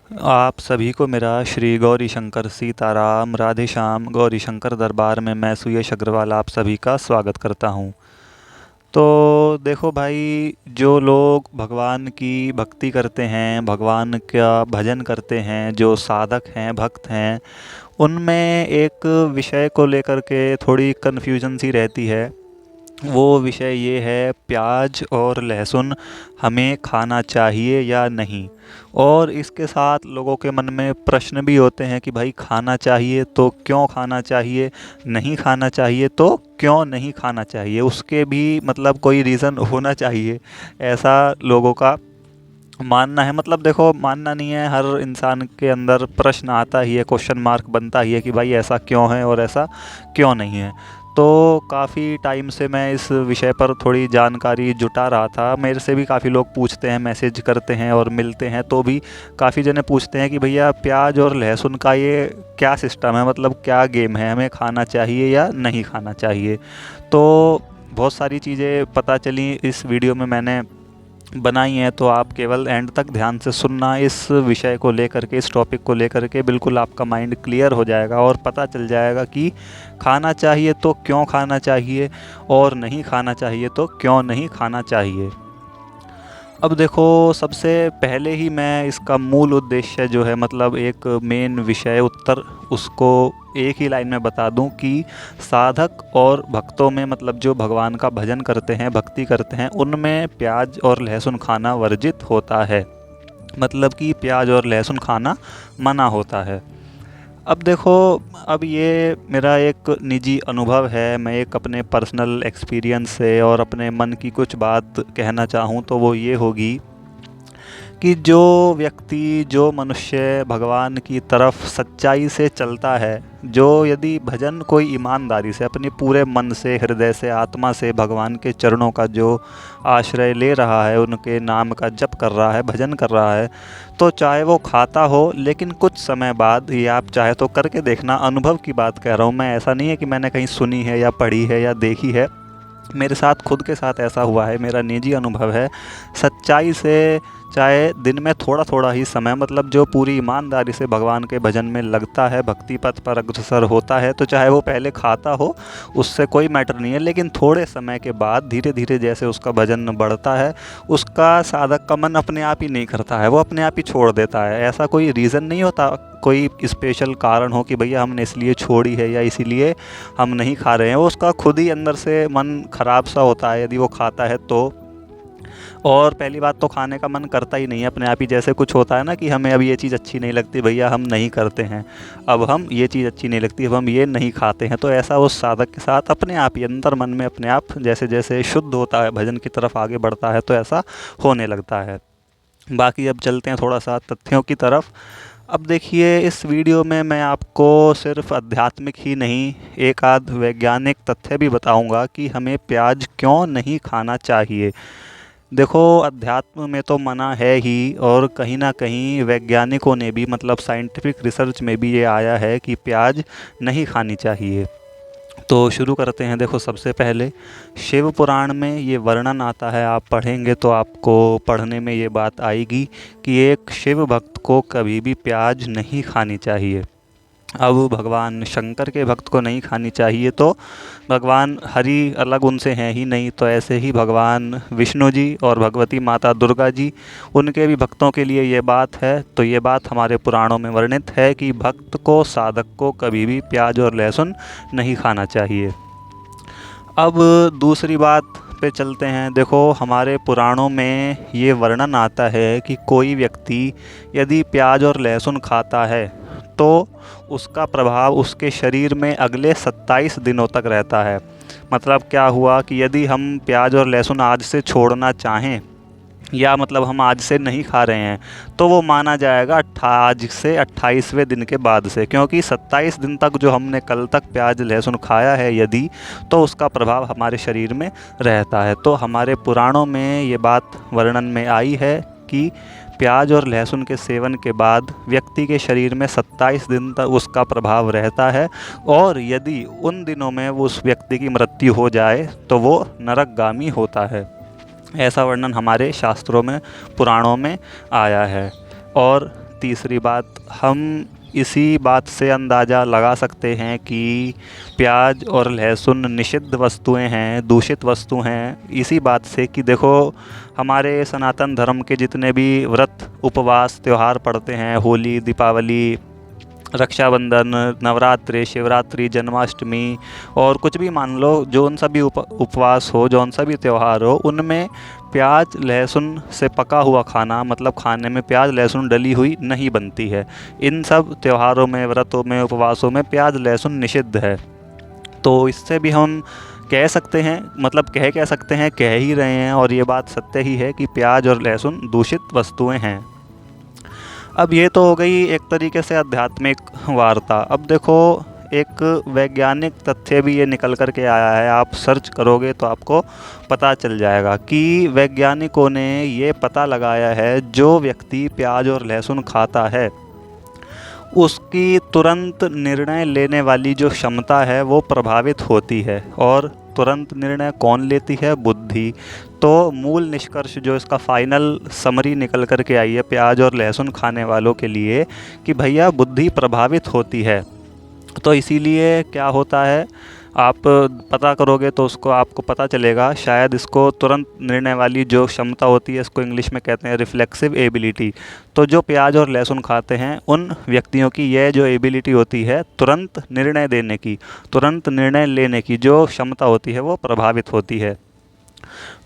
आप सभी को मेरा श्री गौरी शंकर सीताराम राधे श्याम गौरी शंकर दरबार में मैं सुयश अग्रवाल आप सभी का स्वागत करता हूँ। तो देखो भाई, जो लोग भगवान की भक्ति करते हैं, भगवान का भजन करते हैं, जो साधक हैं, भक्त हैं, उनमें एक विषय को लेकर के थोड़ी कन्फ्यूजन सी रहती है। वो विषय ये है, प्याज और लहसुन हमें खाना चाहिए या नहीं। और इसके साथ लोगों के मन में प्रश्न भी होते हैं कि भाई खाना चाहिए तो क्यों खाना चाहिए, नहीं खाना चाहिए तो क्यों नहीं खाना चाहिए, उसके भी मतलब कोई रीज़न होना चाहिए, ऐसा लोगों का मानना है। मतलब देखो, मानना नहीं है, हर इंसान के अंदर प्रश्न आता ही है, क्वेश्चन मार्क बनता ही है कि भाई ऐसा क्यों है और ऐसा क्यों नहीं है। तो काफ़ी टाइम से मैं इस विषय पर थोड़ी जानकारी जुटा रहा था। मेरे से भी काफ़ी लोग पूछते हैं, मैसेज करते हैं और मिलते हैं तो भी काफ़ी जने पूछते हैं कि भैया प्याज और लहसुन का ये क्या सिस्टम है, मतलब क्या गेम है, हमें खाना चाहिए या नहीं खाना चाहिए। तो बहुत सारी चीज़ें पता चली इस वीडियो में मैंने बनाई हैं, तो आप केवल एंड तक ध्यान से सुनना। इस विषय को लेकर के, इस टॉपिक को लेकर के बिल्कुल आपका माइंड क्लियर हो जाएगा और पता चल जाएगा कि खाना चाहिए तो क्यों खाना चाहिए और नहीं खाना चाहिए तो क्यों नहीं खाना चाहिए। अब देखो, सबसे पहले ही मैं इसका मूल उद्देश्य जो है, मतलब एक मेन विषय उत्तर, उसको एक ही लाइन में बता दूं कि साधक और भक्तों में, मतलब जो भगवान का भजन करते हैं, भक्ति करते हैं, उनमें प्याज और लहसुन खाना वर्जित होता है। मतलब कि प्याज और लहसुन खाना मना होता है। अब देखो, अब ये मेरा एक निजी अनुभव है, मैं एक अपने पर्सनल एक्सपीरियंस से और अपने मन की कुछ बात कहना चाहूँ तो वो ये होगी कि जो व्यक्ति, जो मनुष्य भगवान की तरफ सच्चाई से चलता है, जो यदि भजन कोई ईमानदारी से, अपने पूरे मन से, हृदय से, आत्मा से भगवान के चरणों का जो आश्रय ले रहा है, उनके नाम का जप कर रहा है, भजन कर रहा है, तो चाहे वो खाता हो, लेकिन कुछ समय बाद, ये आप चाहे तो करके देखना, अनुभव की बात कह रहा हूँ मैं, ऐसा नहीं है कि मैंने कहीं सुनी है या पढ़ी है या देखी है, मेरे साथ खुद के साथ ऐसा हुआ है, मेरा निजी अनुभव है। सच्चाई से, चाहे दिन में थोड़ा थोड़ा ही समय, मतलब जो पूरी ईमानदारी से भगवान के भजन में लगता है, भक्ति पथ पर अग्रसर होता है, तो चाहे वो पहले खाता हो, उससे कोई मैटर नहीं है, लेकिन थोड़े समय के बाद धीरे धीरे जैसे उसका भजन बढ़ता है, उसका साधक का मन अपने आप ही नहीं करता है, वो अपने आप ही छोड़ देता है। ऐसा कोई रीज़न नहीं होता, कोई स्पेशल कारण हो कि भैया हमने इसलिए छोड़ी है या इसीलिए हम नहीं खा रहे हैं, वो उसका खुद ही अंदर से मन खराब सा होता है यदि वो खाता है तो। और पहली बात तो खाने का मन करता ही नहीं है अपने आप ही, जैसे कुछ होता है ना कि हमें अब ये चीज़ अच्छी नहीं लगती, भैया हम नहीं करते हैं, अब हम ये चीज़ अच्छी नहीं लगती, अब हम ये नहीं खाते हैं, तो ऐसा उस साधक के साथ अपने आप ही अंदर मन में अपने आप जैसे जैसे शुद्ध होता है, भजन की तरफ आगे बढ़ता है, तो ऐसा होने लगता है। बाकी अब चलते हैं थोड़ा सा तथ्यों की तरफ। अब देखिए, इस वीडियो में मैं आपको सिर्फ आध्यात्मिक ही नहीं, एक आध वैज्ञानिक तथ्य भी बताऊंगा कि हमें प्याज क्यों नहीं खाना चाहिए। देखो, अध्यात्म में तो मना है ही, और कहीं ना कहीं वैज्ञानिकों ने भी, मतलब साइंटिफिक रिसर्च में भी ये आया है कि प्याज नहीं खानी चाहिए। तो शुरू करते हैं। देखो, सबसे पहले शिव पुराण में ये वर्णन आता है, आप पढ़ेंगे तो आपको पढ़ने में ये बात आएगी कि एक शिव भक्त को कभी भी प्याज नहीं खानी चाहिए। अब भगवान शंकर के भक्त को नहीं खानी चाहिए, तो भगवान हरि अलग उनसे हैं ही नहीं, तो ऐसे ही भगवान विष्णु जी और भगवती माता दुर्गा जी, उनके भी भक्तों के लिए ये बात है। तो ये बात हमारे पुराणों में वर्णित है कि भक्त को, साधक को कभी भी प्याज और लहसुन नहीं खाना चाहिए। अब दूसरी बात पे चलते हैं। देखो, हमारे पुराणों में ये वर्णन आता है कि कोई व्यक्ति यदि प्याज और लहसुन खाता है तो उसका प्रभाव उसके शरीर में अगले 27 दिनों तक रहता है। मतलब क्या हुआ कि यदि हम प्याज और लहसुन आज से छोड़ना चाहें, या मतलब हम आज से नहीं खा रहे हैं, तो वो माना जाएगा आज से 28वें दिन के बाद से, क्योंकि 27 दिन तक जो हमने कल तक प्याज लहसुन खाया है यदि, तो उसका प्रभाव हमारे शरीर में रहता है। तो हमारे पुराणों में ये बात वर्णन में आई है कि प्याज और लहसुन के सेवन के बाद व्यक्ति के शरीर में 27 दिन तक उसका प्रभाव रहता है, और यदि उन दिनों में वो उस व्यक्ति की मृत्यु हो जाए तो वो नरकगामी होता है। ऐसा वर्णन हमारे शास्त्रों में, पुराणों में आया है। और तीसरी बात, हम इसी बात से अंदाज़ा लगा सकते हैं कि प्याज और लहसुन निषिद्ध वस्तुएं हैं, दूषित वस्तु हैं, इसी बात से कि देखो हमारे सनातन धर्म के जितने भी व्रत उपवास त्यौहार पड़ते हैं, होली, दीपावली, रक्षाबंधन, नवरात्रि, शिवरात्रि, जन्माष्टमी और कुछ भी मान लो, जो उन सभी उपवास हो, जो उन सभी त्यौहार हो, उनमें प्याज लहसुन से पका हुआ खाना, मतलब खाने में प्याज लहसुन डली हुई नहीं बनती है। इन सब त्योहारों में, व्रतों में, उपवासों में प्याज लहसुन निषिद्ध है। तो इससे भी हम कह सकते हैं, मतलब कह सकते हैं, कह ही रहे हैं और ये बात सत्य ही है कि प्याज और लहसुन दूषित वस्तुएं हैं। अब ये तो हो गई एक तरीके से आध्यात्मिक वार्ता। अब देखो एक वैज्ञानिक तथ्य भी ये निकल कर के आया है, आप सर्च करोगे तो आपको पता चल जाएगा कि वैज्ञानिकों ने ये पता लगाया है जो व्यक्ति प्याज और लहसुन खाता है उसकी तुरंत निर्णय लेने वाली जो क्षमता है वो प्रभावित होती है। और तुरंत निर्णय कौन लेती है? बुद्धि। तो मूल निष्कर्ष जो इसका फाइनल समरी निकल कर के आई है प्याज और लहसुन खाने वालों के लिए कि भैया बुद्धि प्रभावित होती है। तो इसीलिए क्या होता है, आप पता करोगे तो उसको आपको पता चलेगा, शायद इसको तुरंत निर्णय वाली जो क्षमता होती है, इसको इंग्लिश में कहते हैं रिफ्लेक्सिव एबिलिटी। तो जो प्याज और लहसुन खाते हैं उन व्यक्तियों की यह जो एबिलिटी होती है तुरंत निर्णय देने की, तुरंत निर्णय लेने की जो क्षमता होती है वो प्रभावित होती है।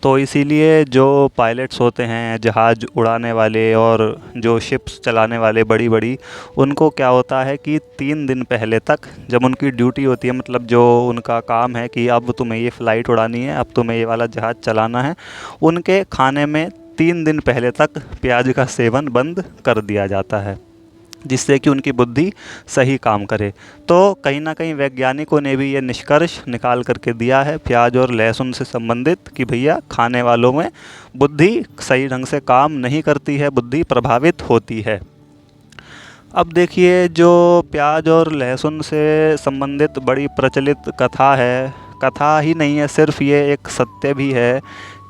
तो इसीलिए जो पायलट्स होते हैं, जहाज़ उड़ाने वाले और जो शिप्स चलाने वाले बड़ी बड़ी, उनको क्या होता है कि 3 दिन पहले तक जब उनकी ड्यूटी होती है, मतलब जो उनका काम है कि अब तुम्हें ये फ़्लाइट उड़ानी है, अब तुम्हें ये वाला जहाज़ चलाना है, उनके खाने में 3 दिन पहले तक प्याज का सेवन बंद कर दिया जाता है, जिससे कि उनकी बुद्धि सही काम करे। तो कहीं ना कहीं वैज्ञानिकों ने भी ये निष्कर्ष निकाल करके दिया है प्याज और लहसुन से संबंधित कि भैया खाने वालों में बुद्धि सही ढंग से काम नहीं करती है, बुद्धि प्रभावित होती है। अब देखिए जो प्याज और लहसुन से संबंधित बड़ी प्रचलित कथा है, कथा ही नहीं है सिर्फ, ये एक सत्य भी है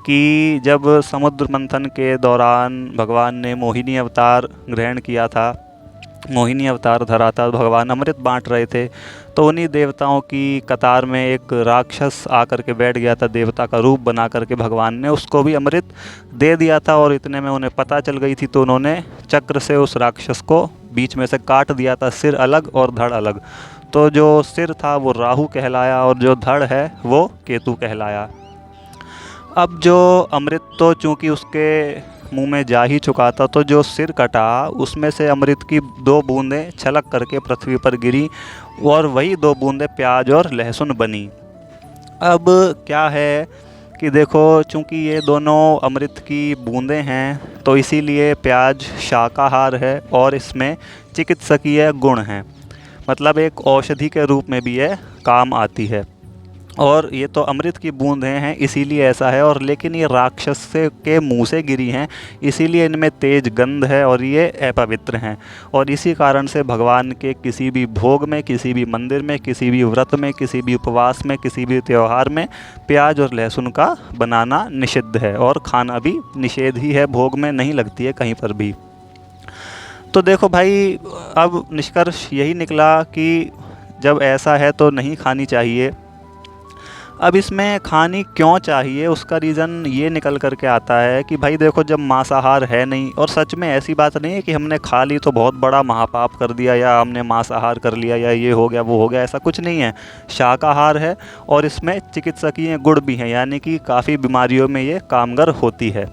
कि जब समुद्र मंथन के दौरान भगवान ने मोहिनी अवतार ग्रहण किया था, मोहिनी अवतार धरा था, भगवान अमृत बांट रहे थे, तो उन्हीं देवताओं की कतार में एक राक्षस आकर के बैठ गया था, देवता का रूप बना करके भगवान ने उसको भी अमृत दे दिया था। और इतने में उन्हें पता चल गई थी तो उन्होंने चक्र से उस राक्षस को बीच में से काट दिया था, सिर अलग और धड़ अलग। तो जो सिर था वो राहु कहलाया और जो धड़ है वो केतु कहलाया। अब जो अमृत तो चूँकि उसके मुंह में जा ही चुका था, तो जो सिर कटा उसमें से अमृत की 2 बूंदें छलक करके पृथ्वी पर गिरी और वही 2 बूंदें प्याज और लहसुन बनी। अब क्या है कि देखो चूँकि ये दोनों अमृत की बूंदें हैं तो इसीलिए प्याज शाकाहार है और इसमें चिकित्सकीय गुण हैं, मतलब एक औषधि के रूप में भी ये काम आती है। और ये तो अमृत की बूंदें हैं इसीलिए ऐसा है, और लेकिन ये राक्षस से के मुंह से गिरी हैं इसीलिए इनमें तेज गंध है और ये अपवित्र हैं। और इसी कारण से भगवान के किसी भी भोग में, किसी भी मंदिर में, किसी भी व्रत में, किसी भी उपवास में, किसी भी त्यौहार में प्याज और लहसुन का बनाना निषिद्ध है और खाना भी निषेध ही है, भोग में नहीं लगती है कहीं पर भी। तो देखो भाई, अब निष्कर्ष यही निकला कि जब ऐसा है तो नहीं खानी चाहिए। अब इसमें खानी क्यों चाहिए, उसका रीज़न ये निकल कर के आता है कि भाई देखो जब मांसाहार है नहीं, और सच में ऐसी बात नहीं है कि हमने खा ली तो बहुत बड़ा महापाप कर दिया या हमने मांसाहार कर लिया या ये हो गया वो हो गया, ऐसा कुछ नहीं है। शाकाहार है और इसमें चिकित्सकीय गुण भी हैं, यानी कि काफ़ी बीमारियों में ये कामगर होती है।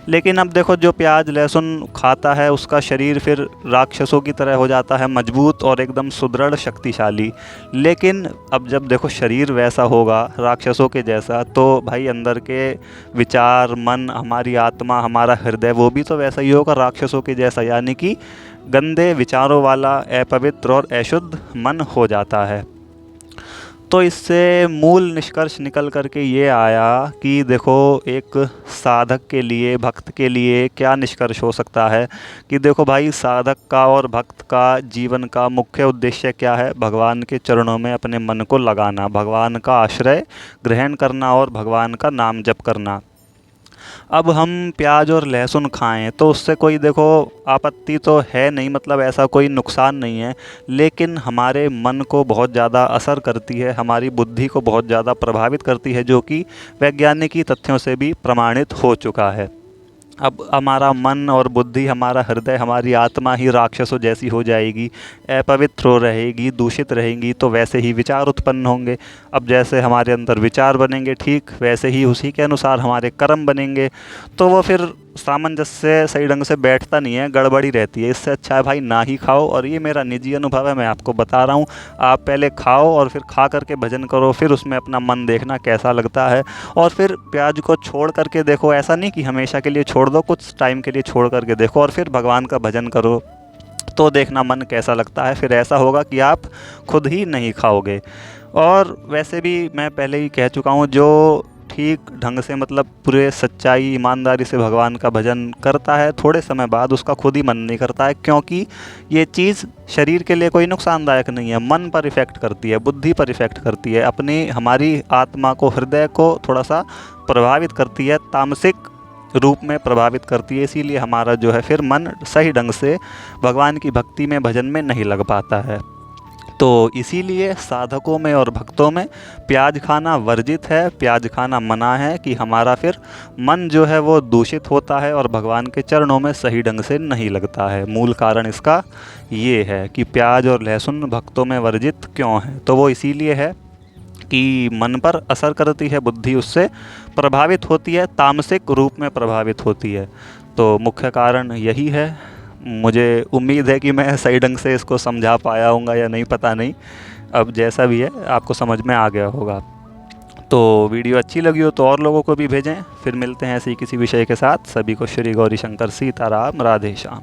लेकिन अब देखो जो प्याज लहसुन खाता है उसका शरीर फिर राक्षसों की तरह हो जाता है, मजबूत और एकदम सुदृढ़ शक्तिशाली। लेकिन अब जब देखो शरीर वैसा होगा राक्षसों के जैसा, तो भाई अंदर के विचार, मन, हमारी आत्मा, हमारा हृदय वो भी तो वैसा ही होगा राक्षसों के जैसा, यानी कि गंदे विचारों वाला, अपवित्र और अशुद्ध मन हो जाता है। तो इससे मूल निष्कर्ष निकल कर के ये आया कि देखो एक साधक के लिए, भक्त के लिए क्या निष्कर्ष हो सकता है कि देखो भाई साधक का और भक्त का जीवन का मुख्य उद्देश्य क्या है? भगवान के चरणों में अपने मन को लगाना, भगवान का आश्रय ग्रहण करना और भगवान का नाम जप करना। अब हम प्याज और लहसुन खाएं तो उससे कोई देखो आपत्ति तो है नहीं, मतलब ऐसा कोई नुकसान नहीं है, लेकिन हमारे मन को बहुत ज़्यादा असर करती है, हमारी बुद्धि को बहुत ज़्यादा प्रभावित करती है, जो कि वैज्ञानिकी तथ्यों से भी प्रमाणित हो चुका है। अब हमारा मन और बुद्धि, हमारा हृदय, हमारी आत्मा ही राक्षसों जैसी हो जाएगी, अपवित्र हो रहेगी, दूषित रहेंगी, तो वैसे ही विचार उत्पन्न होंगे। अब जैसे हमारे अंदर विचार बनेंगे ठीक वैसे ही उसी के अनुसार हमारे कर्म बनेंगे। तो वो फिर सामंजस्य सही ढंग से बैठता नहीं है, गड़बड़ी रहती है। इससे अच्छा है भाई ना ही खाओ, और ये मेरा निजी अनुभव है, मैं आपको बता रहा हूँ। आप पहले खाओ और फिर खा करके भजन करो, फिर उसमें अपना मन देखना कैसा लगता है। और फिर प्याज को छोड़ करके देखो, ऐसा नहीं कि हमेशा के लिए छोड़ दो, कुछ टाइम के लिए छोड़ करके देखो और फिर भगवान का भजन करो, तो देखना मन कैसा लगता है। फिर ऐसा होगा कि आप खुद ही नहीं खाओगे। और वैसे भी मैं पहले ही कह चुका हूँ, जो ठीक ढंग से मतलब पूरे सच्चाई ईमानदारी से भगवान का भजन करता है, थोड़े समय बाद उसका खुद ही मन नहीं करता है, क्योंकि ये चीज़ शरीर के लिए कोई नुकसानदायक नहीं है, मन पर इफ़ेक्ट करती है, बुद्धि पर इफ़ेक्ट करती है, अपनी हमारी आत्मा को, हृदय को थोड़ा सा प्रभावित करती है, तामसिक रूप में प्रभावित करती है। इसीलिए हमारा जो है फिर मन सही ढंग से भगवान की भक्ति में, भजन में नहीं लग पाता है। तो इसीलिए साधकों में और भक्तों में प्याज खाना वर्जित है, प्याज खाना मना है, कि हमारा फिर मन जो है वो दूषित होता है और भगवान के चरणों में सही ढंग से नहीं लगता है। मूल कारण इसका ये है कि प्याज और लहसुन भक्तों में वर्जित क्यों है। तो वो इसीलिए है कि मन पर असर करती है, बुद्धि उससे प्रभावित होती है, तामसिक रूप में प्रभावित होती है। तो मुख्य कारण यही है। मुझे उम्मीद है कि मैं सही ढंग से इसको समझा पाया हूँगा या नहीं, पता नहीं। अब जैसा भी है आपको समझ में आ गया होगा। तो वीडियो अच्छी लगी हो तो और लोगों को भी भेजें। फिर मिलते हैं ऐसे ही किसी विषय के साथ। सभी को श्री गौरी शंकर सीताराम, राधे श्याम।